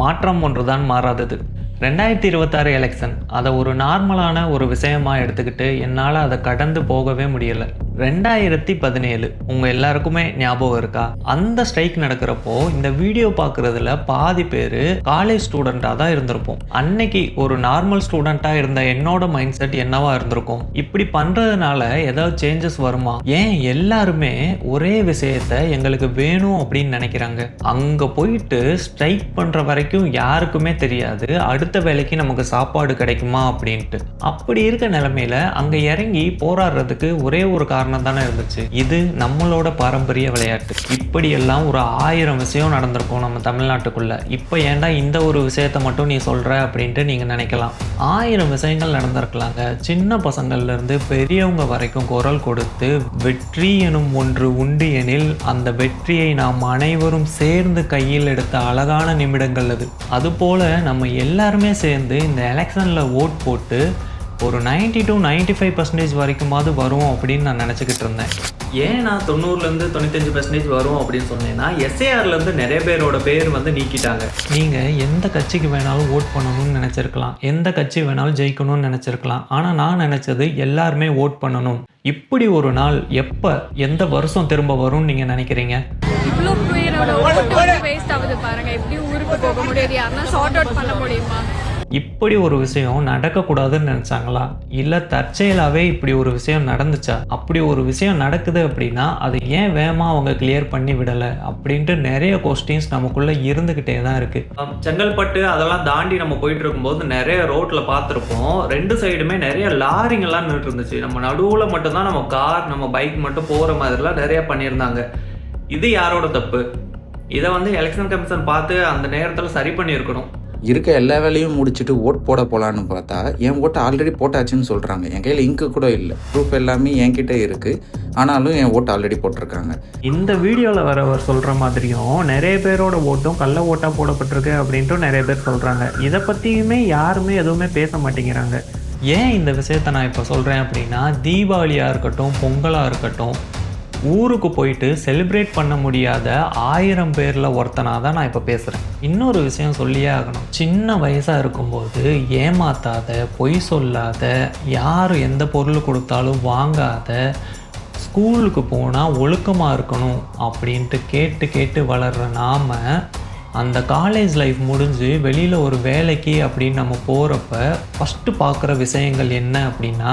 மாற்றம் ஒன்றுதான் மாறாதது. 2026 எலெக்ஷன் அதை ஒரு நார்மலான ஒரு விஷயமா எடுத்துக்கிட்டு என்னால் அதை கடந்து போகவே முடியலை. 2017 உங்கள் எல்லாருக்குமே ஞாபகம் இருக்கா? அந்த ஸ்ட்ரைக் நடக்கிறப்போ இந்த வீடியோ பார்க்குறதுல பாதி பேர் காலேஜ் ஸ்டூடெண்ட்டாக தான் இருந்திருப்போம். அன்னைக்கு ஒரு நார்மல் ஸ்டூடெண்ட்டாக இருந்த என்னோட மைண்ட் செட் என்னவா இருந்திருக்கும்? இப்படி பண்ணுறதுனால ஏதாவது சேஞ்சஸ் வருமா? ஏன் எல்லாருமே ஒரே விஷயத்தை எங்களுக்கு வேணும் அப்படின்னு நினைக்கிறாங்க? அங்கே போயிட்டு ஸ்ட்ரைக் பண்ணுற வரைக்கும் யாருக்குமே தெரியாது அடுத்த வேலைக்கு நமக்கு சாப்பாடு கிடைக்குமா அப்படின்ட்டு. அப்படி இருக்க நிலைமையில அங்கே இறங்கி போராடுறதுக்கு ஒரே ஒரு காரணம் தானே இருந்துச்சு. இது நம்மளோட பாரம்பரிய விளையாட்டு. இப்படி எல்லாம் ஒரு 1000 விஷயம் நடந்திருக்கும் நம்ம தமிழ்நாட்டுக்குள்ள. இப்போ ஏன்டா இந்த ஒரு விஷயத்தை மட்டும் நீ சொல்ற அப்படின்ட்டு நீங்க நினைக்கலாம். 1000 விஷயங்கள் நடந்திருக்கலாங்க. சின்ன பசங்கள்ல இருந்து பெரியவங்க வரைக்கும் குரல் கொடுத்து வெற்றி எனும் ஒன்று உண்டு எனில் அந்த வெற்றியை நாம் அனைவரும் சேர்ந்து கையில் எடுத்த அழகான நிமிடங்கள் அது. அதுபோல நம்ம எல்லாருமே சேர்ந்து இந்த எலெக்ஷன்ல ஓட் போட்டு ஒரு 90 to 95% வரைக்குமாவது வரும் அப்படின்னு நான் நினச்சிக்கிட்டு இருந்தேன். ஏன் நான் 90லேருந்து 95% வரும் அப்படின்னு சொன்னேன்னா, எஸ்ஏஆர்லேருந்து நிறைய பேரோட பேர் வந்து நீக்கிட்டாங்க. நீங்கள் எந்த கட்சிக்கு வேணாலும் ஓட் பண்ணணும்னு நினச்சிருக்கலாம், எந்த கட்சி வேணாலும் ஜெயிக்கணும்னு நினச்சிருக்கலாம். ஆனால் நான் நினச்சது எல்லாருமே ஓட் பண்ணணும். இப்படி ஒரு நாள் எப்போ எந்த வருஷம் திரும்ப வரும்னு நீங்கள் நினைக்கிறீங்க? இவ்வளோ பேரோட ஓட்டு வந்து வேஸ்ட் ஆகுது பாருங்க. எப்படி ஊருக்கு போக முடியாது? யாருன்னா சார்ட் அவுட் பண்ண முடியுமா? இப்படி ஒரு விஷயம் நடக்கக்கூடாதுன்னு நினச்சாங்களா? இல்லை தற்செயலாகவே இப்படி ஒரு விஷயம் நடந்துச்சா? அப்படி ஒரு விஷயம் நடக்குது அப்படின்னா அது ஏன் வேகமாக அவங்க கிளியர் பண்ணி விடலை அப்படின்ட்டு நிறைய கொஸ்டின்ஸ் நமக்குள்ளே இருந்துக்கிட்டே தான் இருக்குது. செங்கல்பட்டு அதெல்லாம் தாண்டி நம்ம போயிட்டு இருக்கும்போது நிறைய ரோட்டில் பார்த்துருப்போம். 2 சைடுமே நிறைய லாரிங்கெல்லாம் நின்றுட்டு இருந்துச்சு. நம்ம நடுவில் மட்டும்தான் நம்ம கார் நம்ம பைக் மட்டும் போகிற மாதிரிலாம் நிறைய பண்ணியிருந்தாங்க. இது யாரோட தப்பு? இதை வந்து எலெக்ஷன் கமிஷன் பார்த்து அந்த நேரத்தில் சரி பண்ணியிருக்கணும். இருக்க எல்லா வேலையும் முடிச்சுட்டு ஓட் போட போகலான்னு பார்த்தா என் ஓட்டை ஆல்ரெடி போட்டாச்சுன்னு சொல்கிறாங்க. என் கையில் இங்கு கூட இல்லை, ப்ரூஃப் எல்லாமே என்கிட்ட இருக்குது. ஆனாலும் என் ஓட்டை ஆல்ரெடி போட்டிருக்காங்க. இந்த வீடியோவில் வரவர் சொல்கிற மாதிரியும் நிறைய பேரோட ஓட்டும் கள்ள ஓட்டாக போடப்பட்டிருக்கு அப்படின்ட்டு நிறைய பேர் சொல்கிறாங்க. இதை பற்றியுமே யாருமே எதுவுமே பேச மாட்டேங்கிறாங்க. ஏன் இந்த விஷயத்தை நான் இப்போ சொல்கிறேன் அப்படின்னா, தீபாவளியாக இருக்கட்டும், பொங்கலாக இருக்கட்டும், ஊருக்கு போயிட்டு செலிப்ரேட் பண்ண முடியாத 1000 பேரில் ஒருத்தனாக தான் நான் இப்போ பேசுகிறேன். இன்னொரு விஷயம் சொல்லியே ஆகணும். சின்ன வயசாக இருக்கும்போது ஏமாத்தாத, பொய் சொல்லாத, யார் எந்த பொருள் கொடுத்தாலும் வாங்காத, ஸ்கூலுக்கு போனால் ஒழுக்கமாக இருக்கணும் அப்படின்ட்டு கேட்டு கேட்டு வளர்கிற நாம் அந்த காலேஜ் லைஃப் முடிஞ்சு வெளியில் ஒரு வேலைக்கு அப்படின்னு நம்ம போகிறப்ப ஃபஸ்ட்டு பார்க்குற விஷயங்கள் என்ன அப்படின்னா,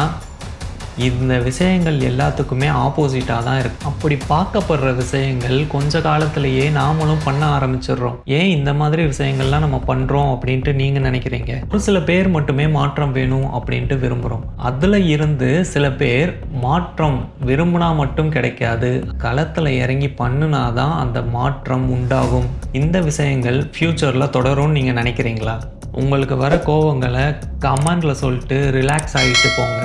இந்த விஷயங்கள் எல்லாத்துக்குமே ஆப்போசிட்டாக தான் இருக்குது. அப்படி பார்க்கப்படுற விஷயங்கள் கொஞ்ச காலத்திலேயே நாமளும் பண்ண ஆரம்பிச்சிடுறோம். ஏன் இந்த மாதிரி விஷயங்கள்லாம் நம்ம பண்ணுறோம் அப்படின்ட்டு நீங்கள் நினைக்கிறீங்க? ஒரு சில பேர் மட்டுமே மாற்றம் வேணும் அப்படின்ட்டு விரும்புகிறோம். அதில் இருந்து சில பேர் மாற்றம் விரும்பினா மட்டும் கிடைக்காது, களத்தில் இறங்கி பண்ணுனா தான் அந்த மாற்றம் உண்டாகும். இந்த விஷயங்கள் ஃப்யூச்சரில் தொடரும்னு நீங்கள் நினைக்கிறீங்களா? உங்களுக்கு வர கோவங்களை கமெண்டில் சொல்லிட்டு ரிலாக்ஸ் ஆகிட்டு போங்க.